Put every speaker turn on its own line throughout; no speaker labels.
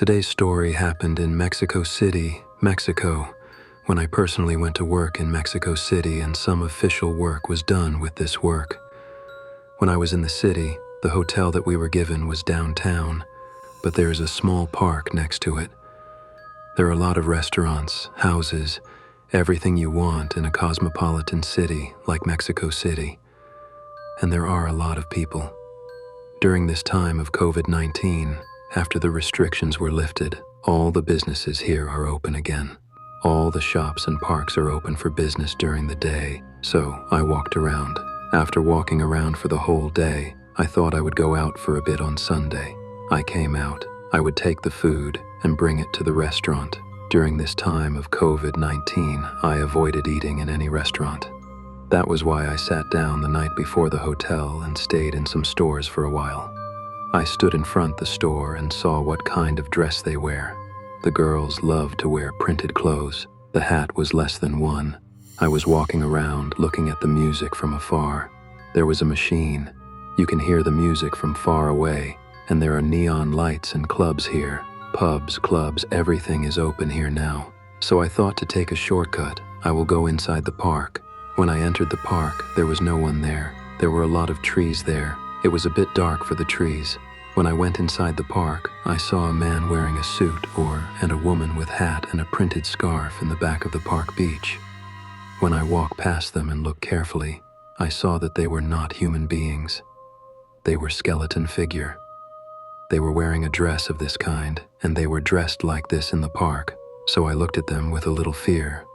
Today's story happened in Mexico City, Mexico, when I personally went to work in Mexico City and some official work was done with this work. When I was in the city, the hotel that we were given was downtown, but there is a small park next to it. There are a lot of restaurants, houses, everything you want in a cosmopolitan city like Mexico City. And there are a lot of people. During this time of COVID-19, after the restrictions were lifted, all the businesses here are open again. All the shops and parks are open for business during the day, so I walked around. After walking around for the whole day, I thought I would go out for a bit on Sunday. I came out. I would take the food and bring it to the restaurant. During this time of COVID-19, I avoided eating in any restaurant. That was why I sat down the night before the hotel and stayed in some stores for a while. I stood in front the store and saw what kind of dress they wear. The girls love to wear printed clothes. The hat was less than one. I was walking around looking at the music from afar. There was a machine. You can hear the music from far away, and there are neon lights and clubs here. Pubs, clubs, everything is open here now. So I thought to take a shortcut. I will go inside the park. When I entered the park, there was no one there. There were a lot of trees there. It was a bit dark for the trees. When I went inside the park, I saw a man wearing a suit and a woman with hat and a printed scarf in the back of the park beach. When I walked past them and looked carefully, I saw that they were not human beings. They were skeleton figure. They were wearing a dress of this kind, and they were dressed like this in the park, so I looked at them with a little fear.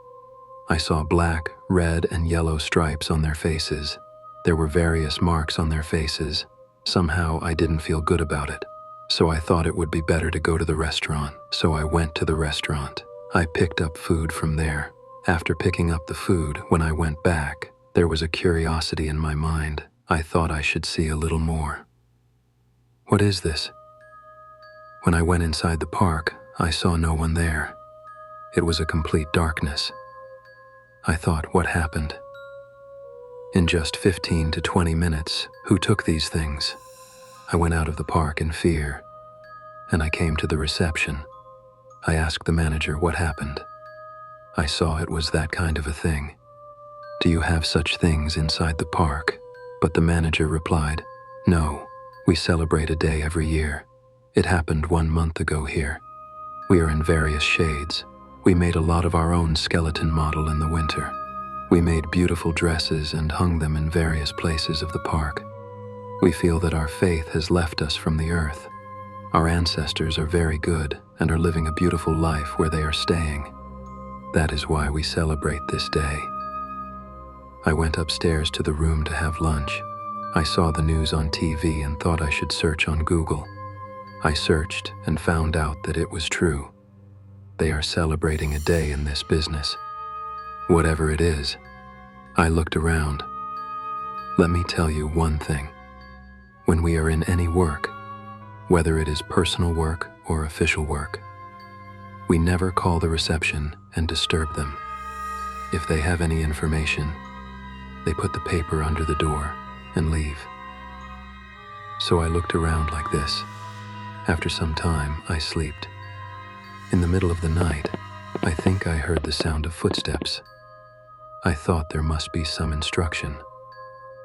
I saw black, red, and yellow stripes on their faces. There were various marks on their faces. Somehow I didn't feel good about it, so I thought it would be better to go to the restaurant, so I went to the restaurant. I picked up food from there. After picking up the food, when I went back, there was a curiosity in my mind. I thought I should see a little more. What is this? When I went inside the park, I saw no one there. It was a complete darkness. I thought, what happened? In just 15 to 20 minutes, who took these things? I went out of the park in fear, and I came to the reception. I asked the manager what happened. I saw it was that kind of a thing. Do you have such things inside the park? But the manager replied, no, we celebrate a day every year. It happened 1 month ago here. We are in various shades. We made a lot of our own skeleton model in the winter. We made beautiful dresses and hung them in various places of the park. We feel that our faith has left us from the earth. Our ancestors are very good and are living a beautiful life where they are staying. That is why we celebrate this day. I went upstairs to the room to have lunch. I saw the news on TV and thought I should search on Google. I searched and found out that it was true. They are celebrating a day in this business. Whatever it is, I looked around. Let me tell you one thing. When we are in any work, whether it is personal work or official work, we never call the reception and disturb them. If they have any information, they put the paper under the door and leave. So I looked around like this. After some time, I slept. In the middle of the night, I think I heard the sound of footsteps. I thought there must be some instruction.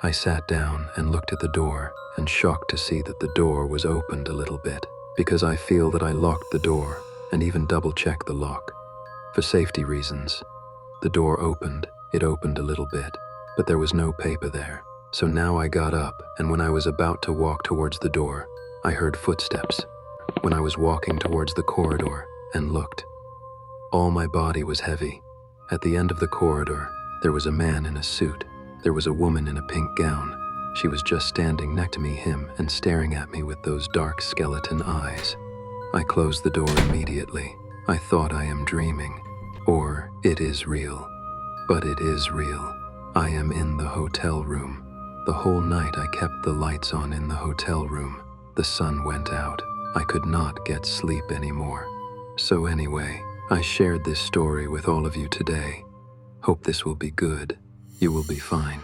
I sat down and looked at the door and shocked to see that the door was opened a little bit, because I feel that I locked the door and even double-checked the lock. For safety reasons, the door opened. It opened a little bit, but there was no paper there. So now I got up, and when I was about to walk towards the door, I heard footsteps. When I was walking towards the corridor and looked, all my body was heavy. At the end of the corridor, there was a man in a suit. There was a woman in a pink gown. She was just standing next to me, him, and staring at me with those dark skeleton eyes. I closed the door immediately. I thought I am dreaming, or it is real. But it is real. I am in the hotel room. The whole night I kept the lights on in the hotel room. The sun went out. I could not get sleep anymore. So anyway, I shared this story with all of you today. Hope this will be good. You will be fine.